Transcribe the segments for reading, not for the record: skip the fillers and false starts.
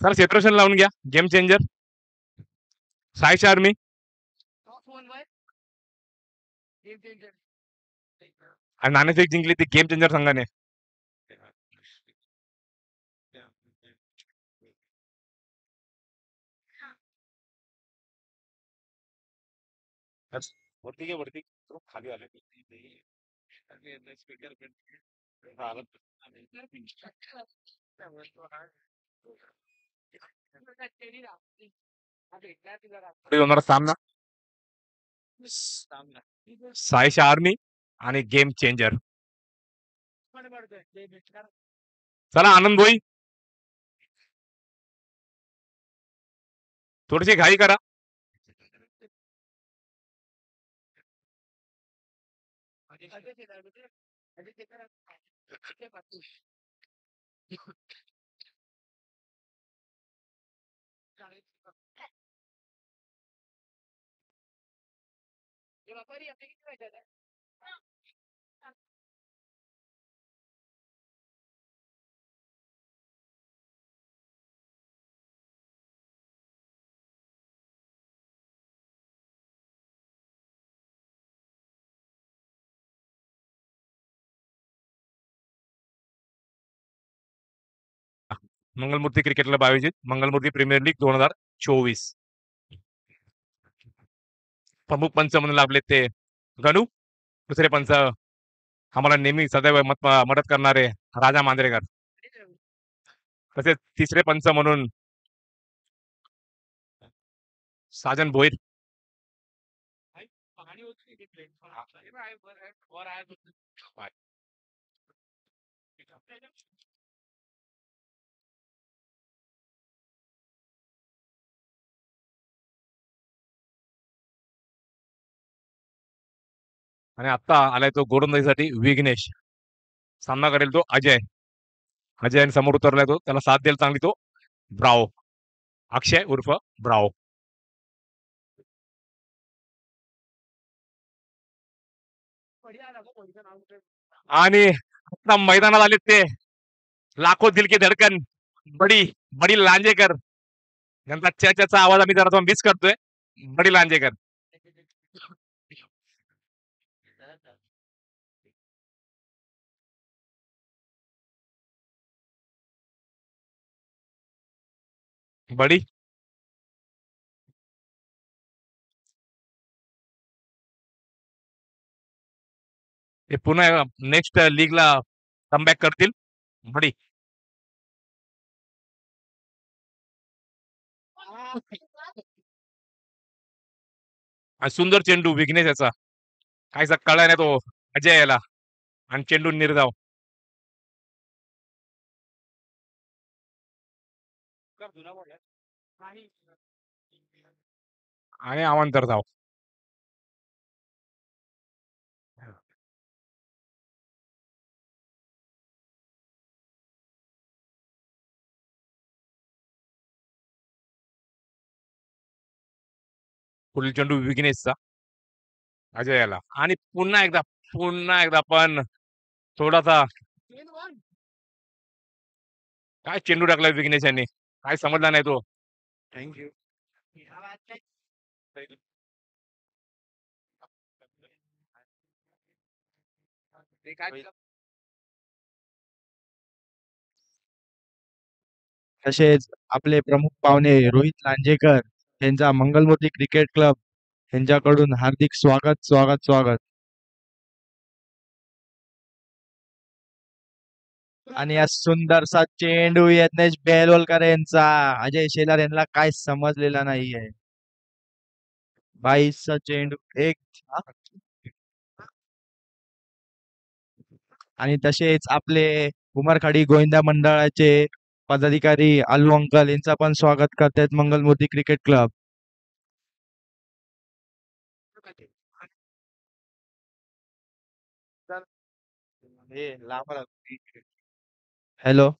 Sir क्षेत्ररक्षण लावून घ्या. Game changer Sayash army. आणि नाणेफेक जिंकली ती गेम चेंजर संघाने. वरती घे वरती. खाली आले. पुढे होणारा सामना सायश आर्मी आणि गेम चेंजर. चला आनंद भोई, थोडीशी घाई करा. मंगलमूर्ती क्रिकेट क्लब आयोजित मंगलमूर्ती प्रीमियर लीग 2024. प्रमुख पंच म्हणून लाभले ते गणू. दुसरे पंच आम्हाला नेहमी सदैव मदत करणारे राजा मांजरेकर. तसेच तिसरे पंच म्हणून साजन भोईर. आणि आता आलाय तो गोलंदाजीसाठी विघ्नेश. सामना करेल तो अजय. अजय समोर उतरलाय तो, त्याला साथ द्यायला चांगली तो ब्राओ. अक्षय उर्फ ब्राओ. आणि आता मैदानात आले ते लाखो दिल के धडकन बडी बडी लांजेकर. त्यांचा च्याचा आवाज आम्ही जरा मिस करतोय. बडी लांजेकर. बडी हे पुन्हा नेक्स्ट लीगला कमबॅक करतील. बडी सुंदर चेंडू विघ्नेश याचा. काहीसा कळला नाही तो अजय याला. आणि चेंडू निर्धाव. आणि अवांतर धाव. पुढील चेंडू विघ्नेशचा अजयाला. आणि पुन्हा एकदा पण थोडासा काय चेंडू टाकला विघ्नेश यांनी. काय समजला नाही तो. थँक्यू. तसेच आपले प्रमुख पाहुणे रोहित लांजेकर यांचा मंगलमूर्ती क्रिकेट क्लब यांच्याकडून हार्दिक स्वागत स्वागत स्वागत. आणि या सुंदरसा चेंडू यज्ञेश बेलवलकर यांचा. अजय शेलार यांना काय समजलेला नाहीये. 22चा चेंडू एक. आणि तसेच आपले उमरखाडी गोविंदा मंडळाचे पदाधिकारी अल्लू अंकल यांचा पण स्वागत करतात मंगलमूर्ती क्रिकेट क्लब. हॅलो.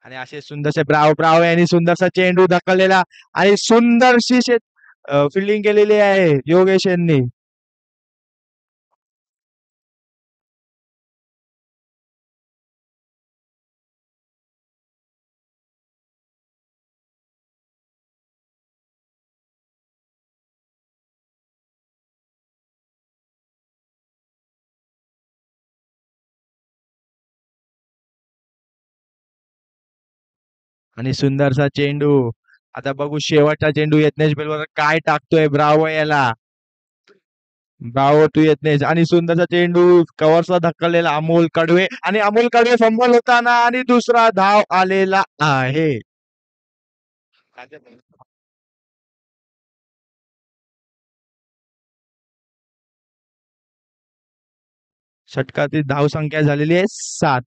आणि असे सुंदरसे ब्राव ब्राव यांनी सुंदरसा चेंडू ढकललेला आणि सुंदरशी फिल्डिंग केलेली आहे योगेश यांनी. आणि सुंदरसा चेंडू. आता बघू शेवटचा चेंडू यत्नेश बेलवर काय टाकतोय ब्रावो याला. ब्रावो तू यत्नेश आणि सुंदरचा चेंडू कव्हरचा धक्कलेला अमोल कडवे आणि अमोल कडवे फंबल होताना आणि दुसरा धाव आलेला आहे. षटकातील धाव संख्या झालेली आहे 7.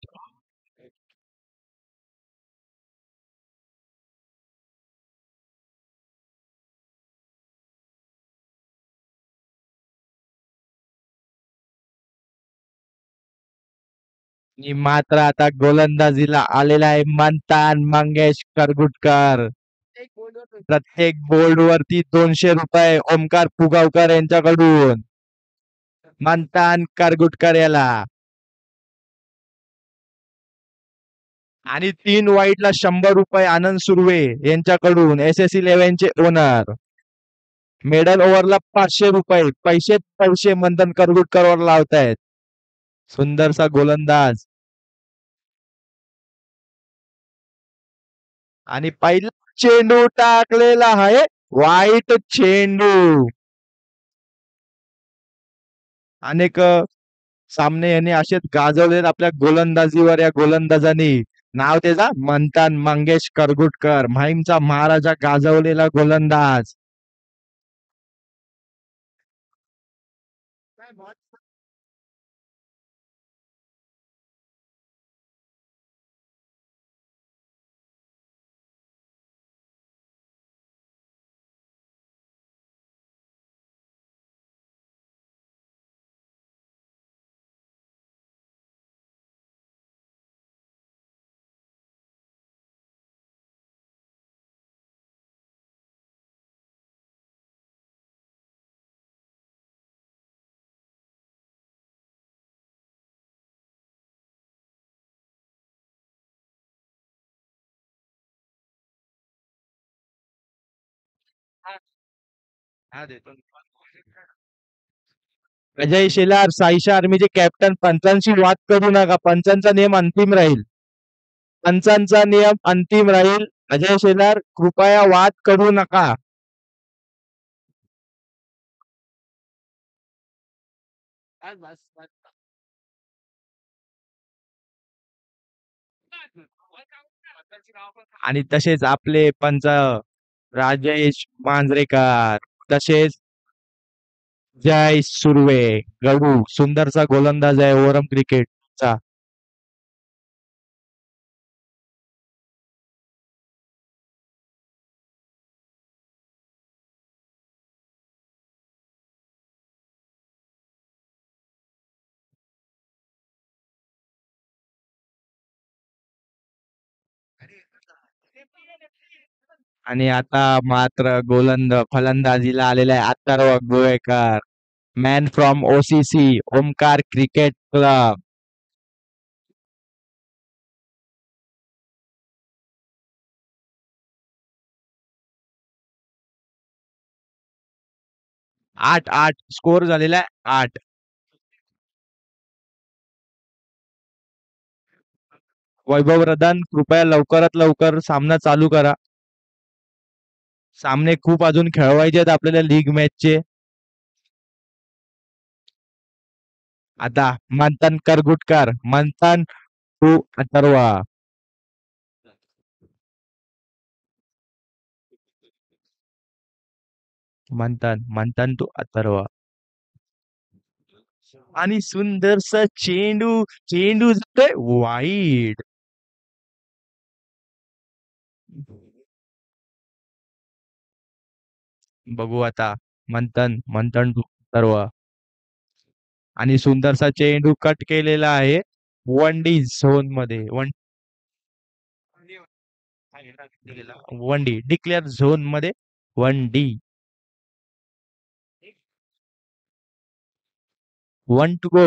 आणि मात्र आता गोलंदाजीला आलेला आहे मंथन मंगेश करगुटकर. प्रत्येक बोर्ड वरती 200 रुपये ओमकार पुगावकर यांच्याकडून मंथन करगुटकर याला. आणि 3 वाईटला 100 रुपये आनंद सुर्वे यांच्याकडून SS11 चे ओनर. मेडल ओव्हरला 500 रुपये पैसे मंथन करगुटकर वर लावतायत. सुंदरसा गोलंदाज आणि पहिला चेंडू टाकलेला आहे वाईट चेंडू. अनेक सामने यांनी असेच गाजवले आपल्या गोलंदाजीवर. या गोलंदाजांनी नाव त्याचा मंथन मंगेश करगुटकर, माहीमचा महाराजा गाजवलेला गोलंदाज. अजय शेलार साईशा आर्मीचे कॅप्टन. पंचांशी वाद करू नका. पंचांचा नियम अंतिम राहील. पंचांचा नियम अंतिम राहील. अजय शेलार कृपया वाद करू नका. आणि तसेच आपले पंच राजेश मांजरेकर, तसेच जय सुर्वे गडू. सुंदरचा गोलंदाज आहे ओरम क्रिकेटचा. आणि आता मात्र फलंदाजीला आलेला आहे Atharva Govekar, man from OCC Omkar cricket club. 8-8 score झालेला आहे 8. वैभव रदन कृपया लवकरात लवकर सामना चालू करा. सामने खूप अजून खेळवायचे आहेत आपल्याला लीग मॅचचे. आता मंथन करगुटकर, मंथन टू अथर्व. मंथन टू अथर्व. आणि सुंदरसा चेंडू जातोय वाईड. बघू आता मंथन टू अथर्व. आणि सुंदरसा चेंडू कट केलेला आहे 1D झोन मध्ये. 1D डिक्लेअर झोन मध्ये 1D. 1 to go.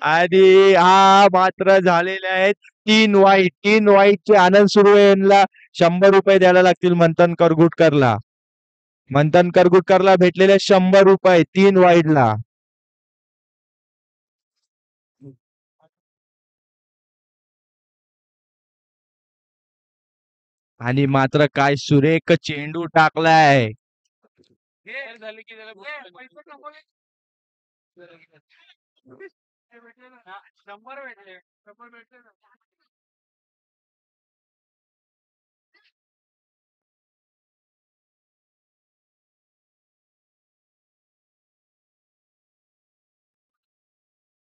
आणि हा मात्र झालेले आहेत 3 वाईटचे आनंद सुर्वे यांना 100 रुपये द्यायला लागतील मंथन करगुटकरला. मंथन करगुटकरला भेटलेले 100 रुपये 3 वाईडला. आणि मात्र काय सुरेख चेंडू टाकलाय.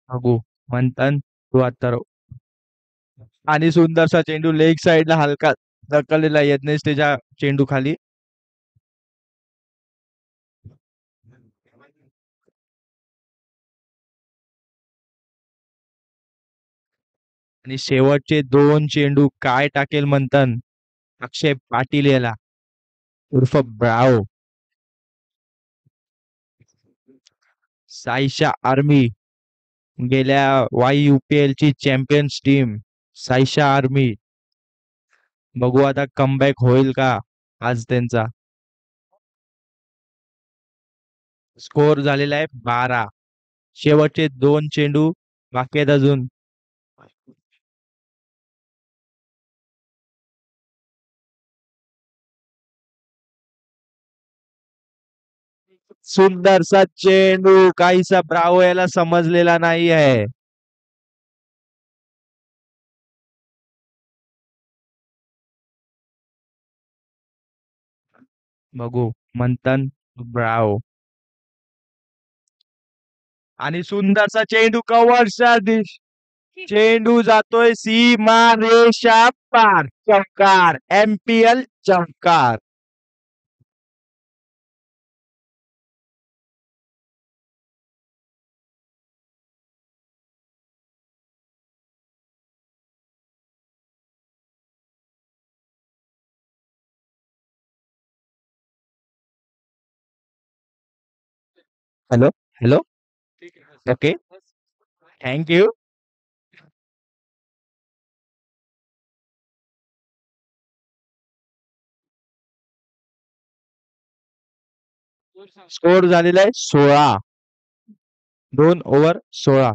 बघू मंथन तू आता आणि सुंदरसा चेंडू लेग साइडला हलका ढकललेला यज्ञेश त्याच्या चेंडू खाली. आणि शेवटचे 2 चेंडू काय टाकेल मंथन. अक्षय पाटील याला उर्फ ब्राव. साईशा आर्मी गेल्या YUPL ची चॅम्पियन्स टीम साईशा आर्मी. बघू आता कमबॅक होईल का आज त्यांचा. स्कोर झालेला आहे 12. शेवटचे 2 चेंडू बाकी आहेत अजून. सुंदरसा चेंडू काहीसा ब्रावो याला समजलेला नाही आहे. बघू मंथन ब्रावो. आणि सुंदरसा चेंडू कव्हरचा दिश. चेंडू जातोय सीमा रेषा पार. चमकार MPL चमकार. Hello hello. Okay thank you. Score झालेला आहे 16. 2 ओव्हर 16.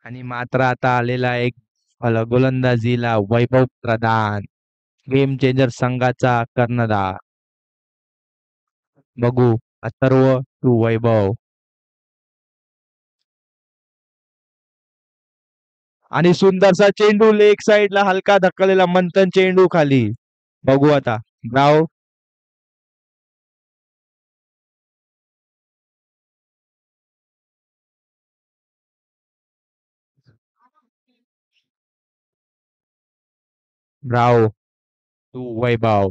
आणि मात्र आता आलेला एक गोलंदाजीला वैभव प्रधान. गेम चेंजर संघाचा कर्णधार. बघू अथर्व टू वैभव. आणि सुंदरसा चेंडू लेग साइडला हलका धक्कलेला मंथन चेंडू खाली. बघू आता ब्राव. ब्राव टू वैभव.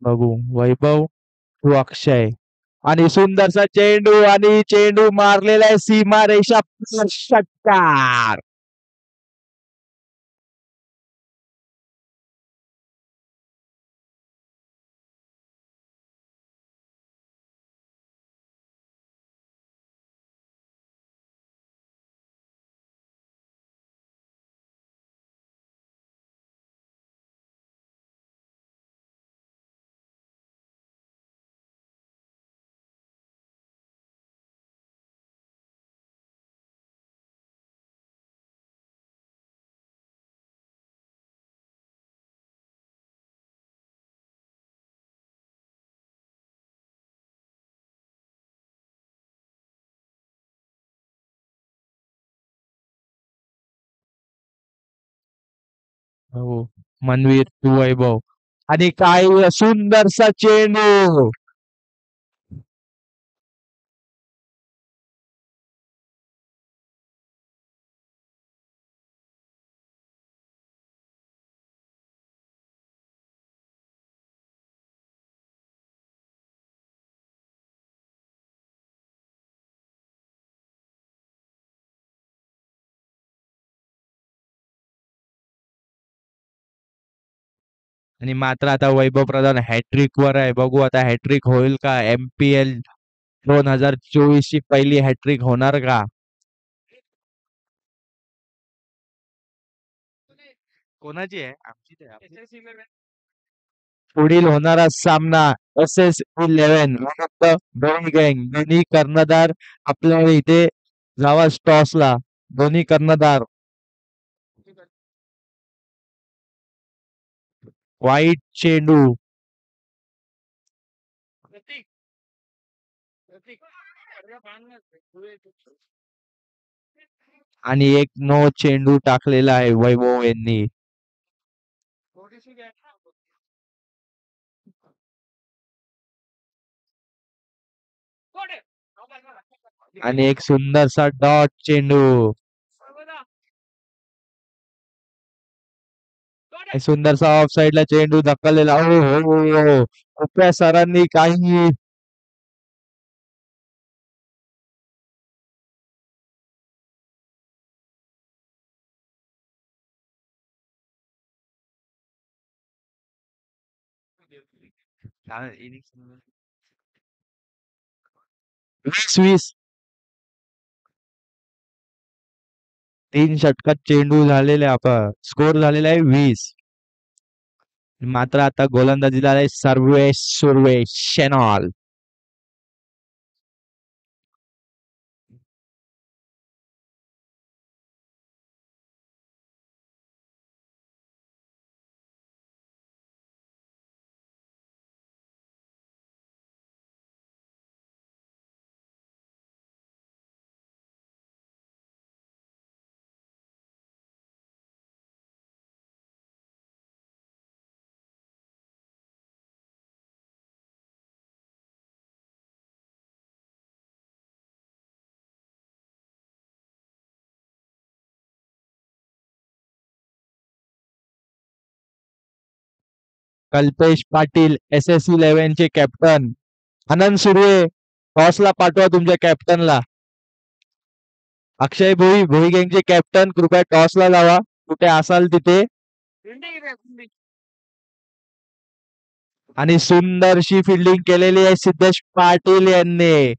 बघू वैभव टू अक्षय. आणि सुंदरसा चेंडू आणि चेंडू मारलेला आहे सीमा रेषा पार. षटकार. हो मनवीर टू वैभव. आणि काय सुंदरसा चेंडू. आणि मात्र आता वैभव प्रधान हॅट्रिक वर आहे. बघू आता हॅट्रिक होईल का? MPL 2024 ची पहिली हॅट्रिक होणार का? कोणाची आहे? आमची तर आहे. आपली. पुढील होणारा सामना SS11 विरुद्ध दोन गँग, दोन्ही कर्णधार आपल्या इथे जावा टॉसला. दोन्ही कर्णधार वाईट चेंडू आणि एक नो चेंडू टाकलेला आहे वैभव यांनी. आणि एक सुंदरसा डॉट चेंडू. एक सुंदरसा ऑफ साइडला चेंडू धक्कलेला. हो हो हो हो. कृपया सरांनी काही वीस वीस 3 षटकात चेंडू झालेले आपण स्कोर झालेला आहे 20. मात्र आता गोलंदाजीला आहे सर्वेश सुर्वे शेनॉल. कल्पेश पाटील SS11 चे कॅप्टन. आनंद सुर्वे टॉसला पाठवा तुमच्या कॅप्टनला. अक्षय भोई भोई गँगचे कॅप्टन कृपया टॉसला लावा कुठे असाल तिथे. आणि सुंदरशी फिल्डिंग केलेली आहे सिद्धेश पाटील यांनी.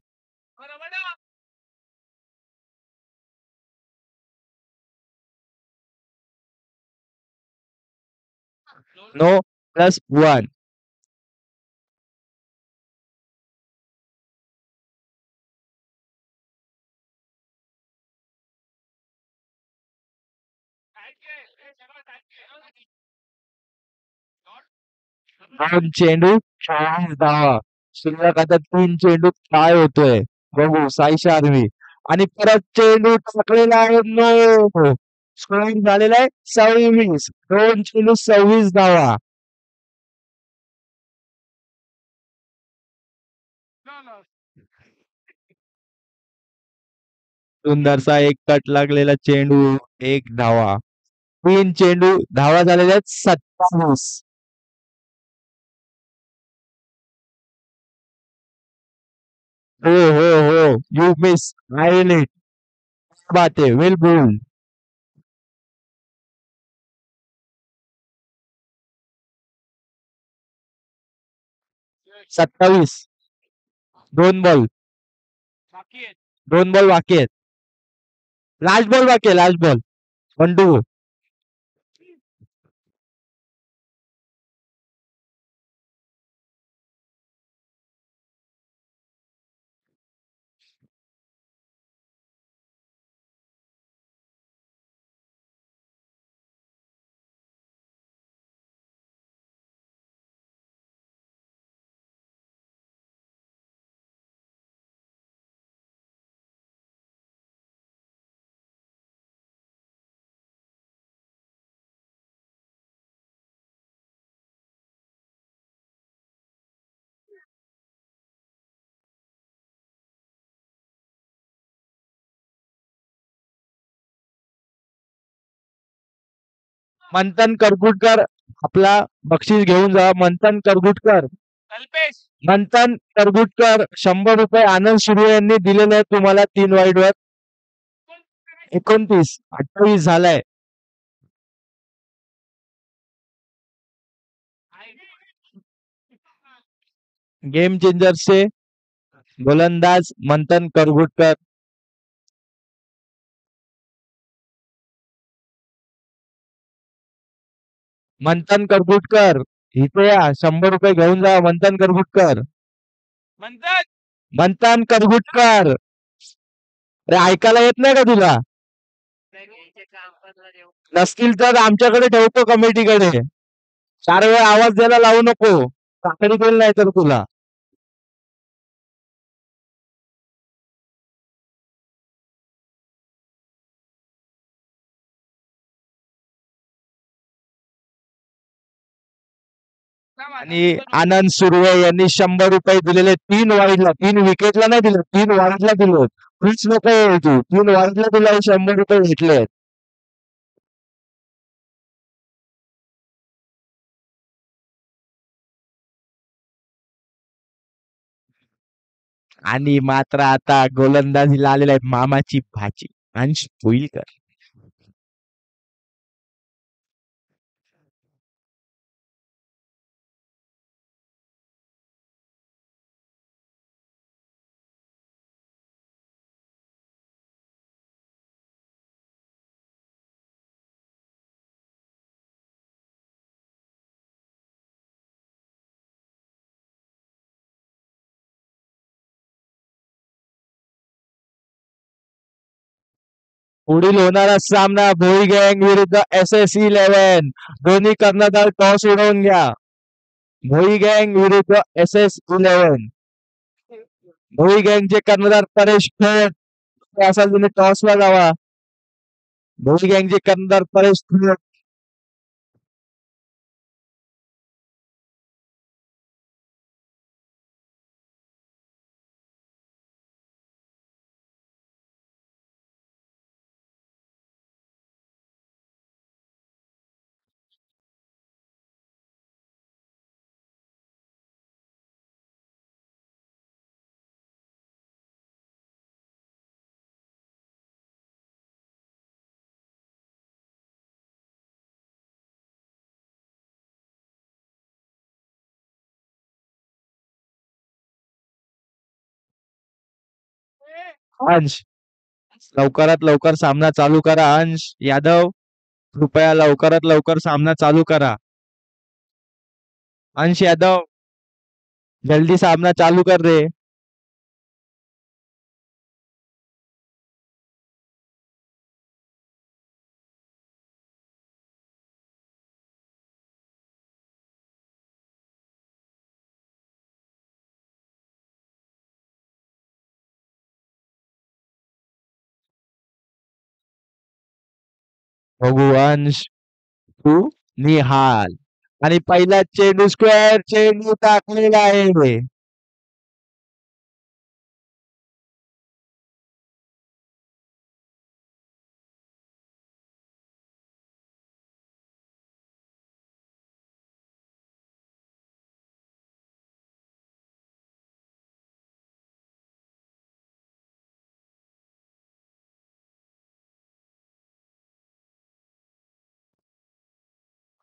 नो +1. दोन चेंडू 40 धावा. शिल्लक आता 3 चेंडू काय होतोय बघू साई शार्वी. आणि परत चेंडू टाकलेला आहे. नो स्कोरिंग झालेला आहे 26. 2 चेंडू 26 धावा. सुंदरसा एक कट लागलेला चेंडू 1 धावा. 3 चेंडू धावा झालेल्या आहेत 27. हो हो हो यू मिस आयलेट. बात आहे वेल बोल. 27. 2 बॉल 2 बॉल बाकी आहेत. लास्ट बॉल बाकी आहे last ball. 1 to go. Manthan Kargutkar आपला बक्षीस घेऊन जा. मंथन करगुटकर. मंथन करगुटकर 100 रुपये आनंद सुर्वे यांनी दिलेले आहेत तुम्हाला 3 वाईड वर. 29 28 झालाय. गेम चेंजर्सचे गोलंदाज मंथन करगुटकर. मंथन करगुटकर इथे या, 100 रुपये घेऊन जा. मंथन करगुटकर. म्हणतात मंथन करगुटकर. अरे ऐकायला येत नाही का तुला? नसतील तर आमच्याकडे ठेवतो कमिटीकडे. 4 वेळा आवाज द्यायला लावू नको. काकडी देईल नाही तर तुला. आणि आनंद सुर्वे यांनी 100 रुपये दिलेले 3 वाईडला. 3 विकेटला नाही दिले, 3 वाईडला दिले. प्लीज नको येऊ तू. 3 वाईडला तुला 100 रुपये भेटले. आणि मात्र आता गोलंदाजीला आलेला आहे मामाची भाची अंश भोईलकर. पुढील होणारा सामना भोई गँग विरुद्ध SS11. दोन्ही कर्णधार टॉस उडवून घ्या. भोई गँग विरुद्ध SS11. भोई गँगचे कर्णधार परेश खेळ असाल तुम्ही टॉसला जावा. भोई गँगचे कर्णधार परेश खेळ. अंश लवकरात लवकर सामना चालू करा. अंश यादव कृपया लवकरात लवकर सामना चालू करा. अंश यादव जल्दी सामना चालू कर रे. बघू अंश तू निहाल. आणि पहिला चेंडू स्क्वेअर चेंडू टाकलेला आहे.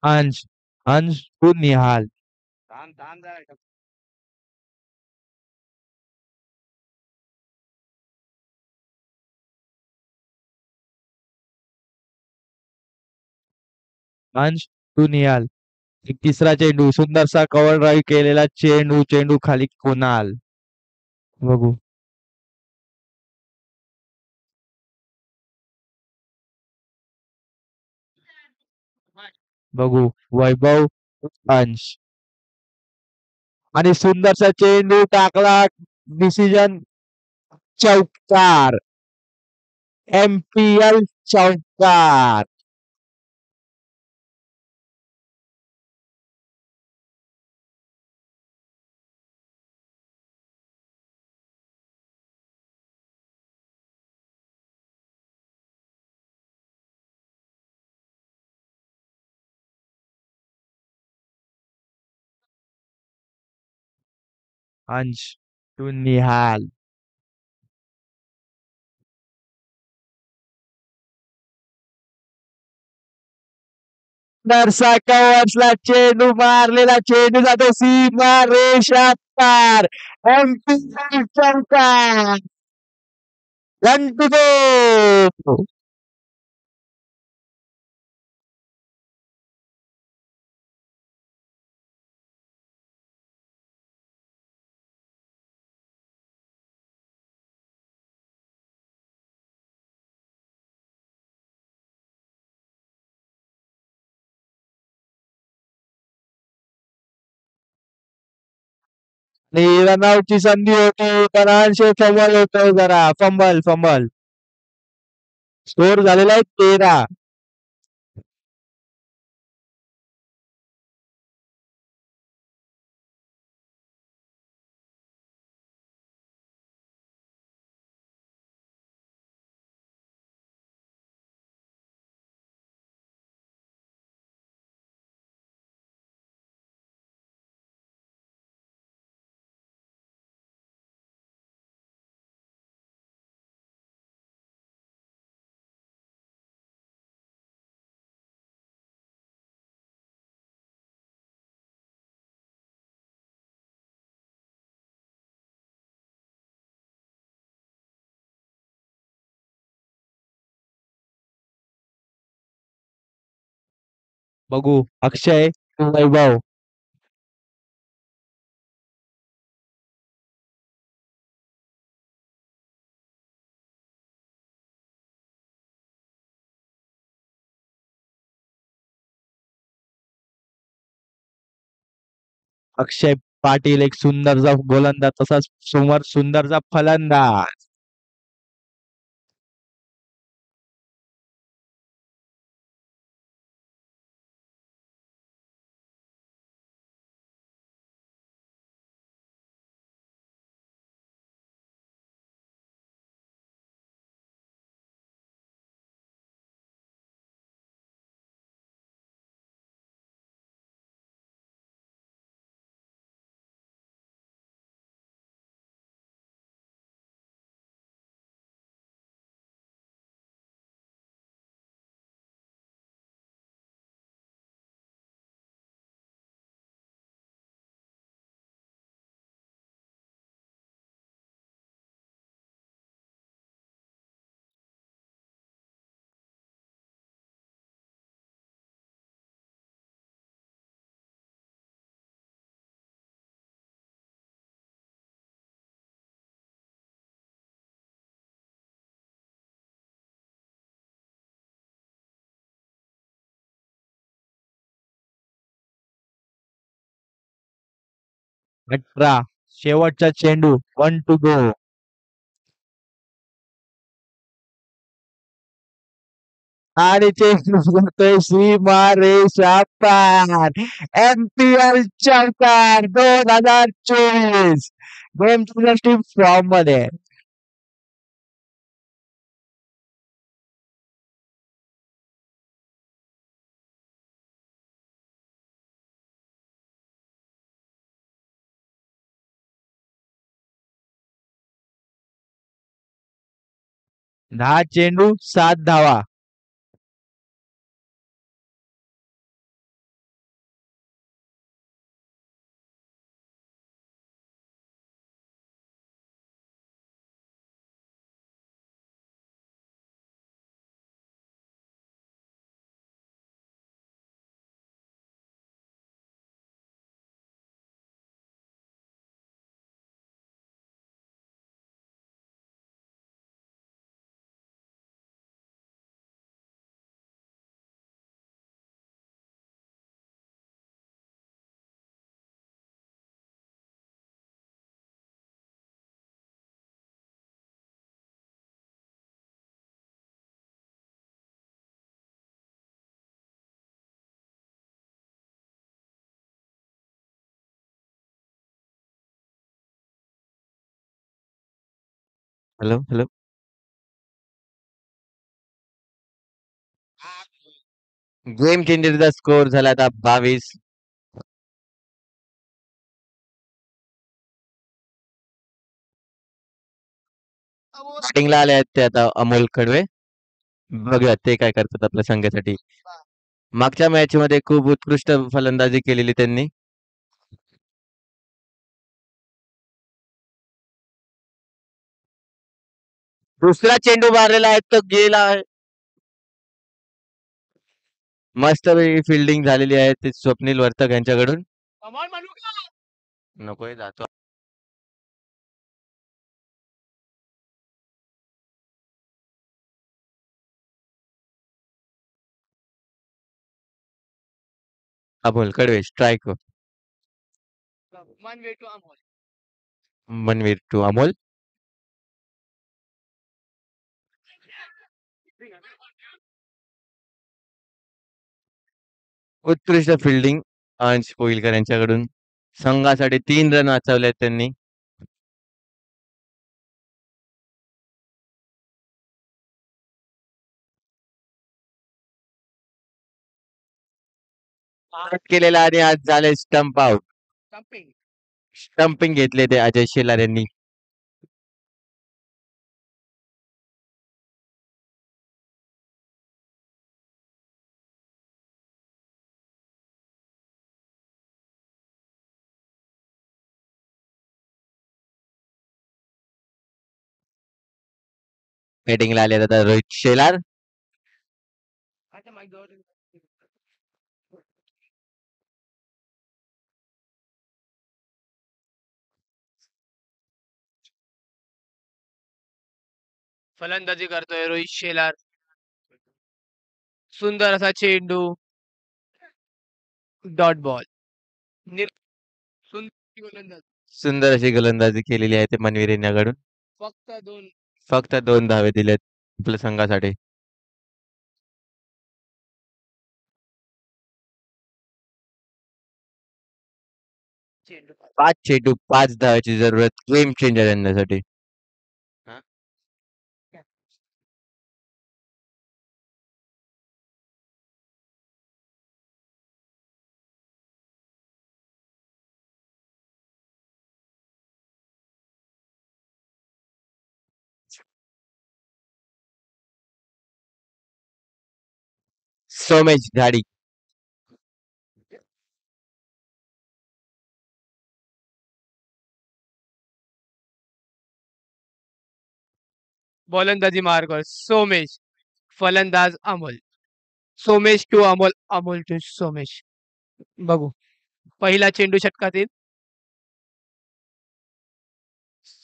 अंश अंश तू निहाल. अंश तू निहाल. एक तिसरा चेंडू सुंदरसा कव्हर ड्राईव्ह केलेला चेंडू चेंडू खाली कोणाल. बघू बघू वैभव अंश. आणि सुंदरसा चेंडू टाकला. डिसिजन चौकार. MPL चौकार. अंश तू निहाल. दरसा कव्हर्सला चेंडू मारलेला चेंडू जातो सीमा रेषा पार एमपी चौकार 1-2. आणि रनआउटची संधी होती पण अंशे फंबल होतोय जरा फंबल फंबल स्कोर झालेला आहे 13. बघू अक्षय वैभव अक्षय पाटील एक सुंदरचा गोलंदाज तसाच समोर सुंदरचा फलंदाज अठरा शेवटचा चेंडू 1-2. आणि चेंडू जातोय सीमा रेषा पार एमपीएल चौकार 2024 गेम टीम फॉर्म मध्ये आहे. 10 चेंडू 7 धावा हॅलो हॅलो गेम चेंजरचा स्कोर झाला आता 22. बॅटिंगला आले आहेत ते आता अमोल कडवे बघूया ते काय करतात आपल्या संघासाठी मागच्या मॅच मध्ये खूप उत्कृष्ट फलंदाजी केलेली त्यांनी. दुसरा चेंडू मारलेला आहे तो गेला आहे. मस्त फिल्डिंग झालेली आहे ते स्वप्नील वर्तक यांच्याकडून. नकोय जातो. अमोल कडवे स्ट्राईक. मनवीर टू अमोल. उत्कृष्ट फिल्डिंग अंश कोईलकर यांच्याकडून. संघासाठी 3 रन वाचवले त्यांनी. केलेला आणि आज झाले स्टंप आउट. स्टंपिंग घेतले ते अजय शेलार यांनी. बॅटिंगला आले आता रोहित शेलार. फलंदाजी करतोय रोहित शेलार. सुंदर असा चेंडू. Dot ball. सुंदर गोलंदाज. सुंदर अशी गोलंदाजी केलेली आहे ते मनवीर यांच्याकडून. फक्त 2 धावे दिलेत आपल्या संघासाठी. 5 चेंडू 5 धावाची जरूरत गेम चेंजर यांच्यासाठी. सोमेश घाडी. गोलंदाजी मार्कर सोमेश. फलंदाज अमोल. सोमेश टू अमोल. अमोल टू सोमेश. बघू पहिला चेंडू षटकातील.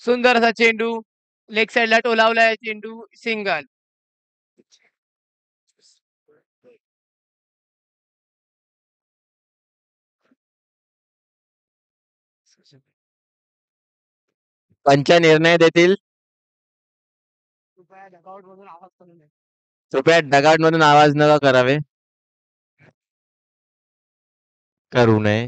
सुंदर असा चेंडू. लेग साइडला टोलावलाय चेंडू. सिंगल. पंच निर्णय देतील. कृपया डगआउट मधून आवाज नका करावे. करू नये.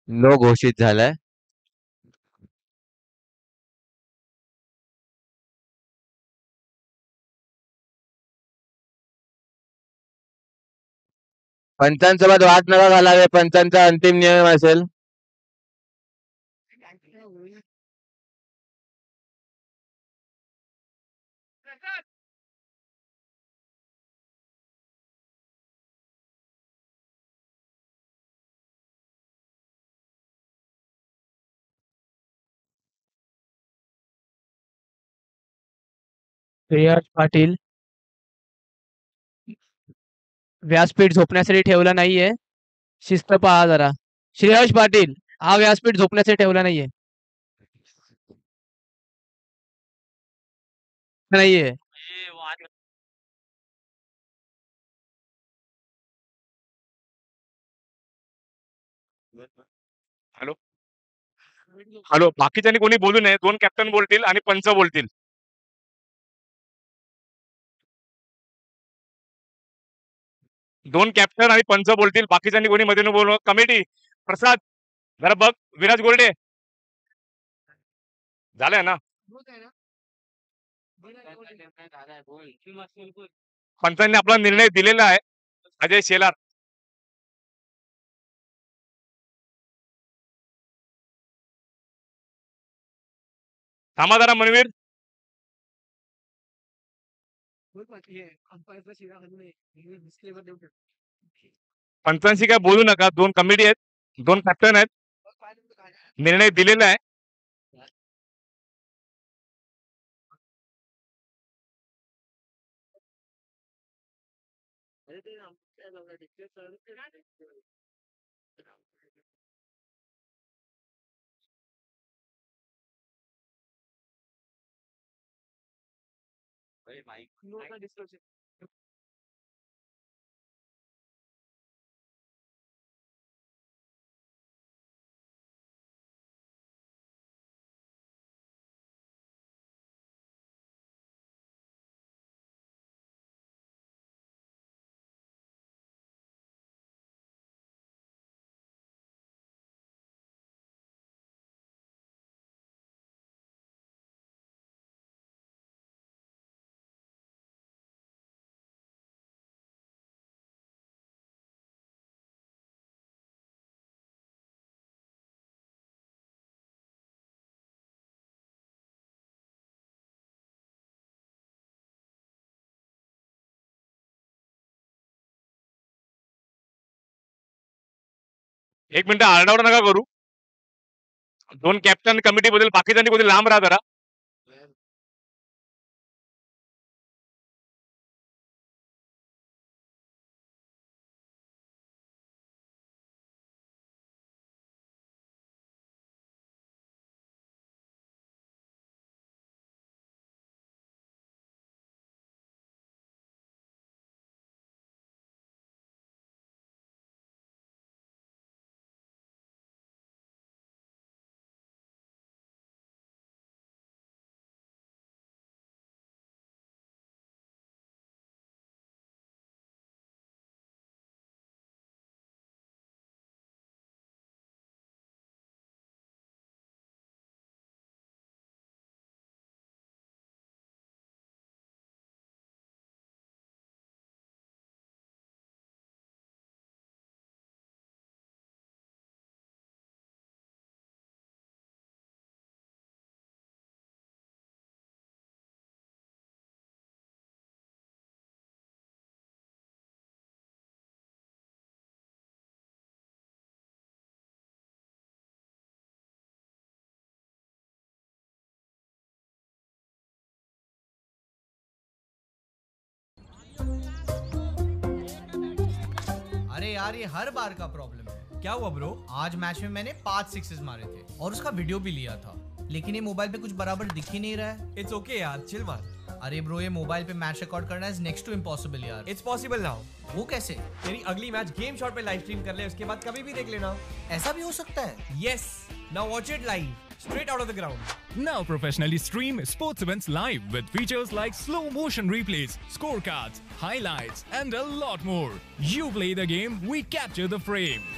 नो घोषित झालाय. पंचांसोबत वाद नका घालावे. पंचांचा अंतिम नियम असेल. श्रेयस पाटील. व्यासपीठ झोपण्यासाठी ठेवला नाहीये. शिस्त पहा जरा. श्रेयस पाटील हा व्यासपीठ झोपण्यासाठी ठेवला नाहीये. नाहीये. हॅलो हॅलो बाकीच्यांनी कोणी बोलू नये. 2 कॅप्टन बोलतील आणि पंच बोलतील. दोन कॅप्टन आणि पंच बोलतील. बाकीच्यांनी कोणी मध्ये न बोलू. कमिटी प्रसाद जरा बघ. विराज गोरडे झालंय ना. पंचांनी आपला निर्णय दिलेला आहे. अजय शेलार. थांबा जरा मनवीर. पंचांशी काय बोलू नका. 2 कमिटी आहेत, 2 कॅप्टन आहेत. निर्णय दिलेला आहे. एक मिनिट आरडाओरड नका करू. 2 कॅप्टन कमिटी बद्दल बाकीच्यांनी कोणी लांब राहा जरा. अरे यार ये हर बार का प्रॉब्लम है। क्या हुआ ब्रो? आज मैच में मैंने 5 सिक्सेस मारे थे और उसका वीडियो भी लिया था, लेकिन ये मोबाइल पे कुछ बराबर दिख ही नहीं रहा है। इट्स ओके यार, चिल मार। अरे ब्रो ये मोबाइल पे मैच रिकॉर्ड करना इज नेक्स्ट टू इम्पॉसिबल यार। It's possible now. वो कैसे? तेरी अगली मैच गेम शॉट पे लाइव स्ट्रीम कर ले, उसके बाद कभी भी देख लेना। ऐसा भी हो सकता है? Yes, now watch it live, straight out of the ground. Now professionally stream sports events live with features like slow motion replays, scorecards, highlights, and a lot more. You play the game, we capture the frame.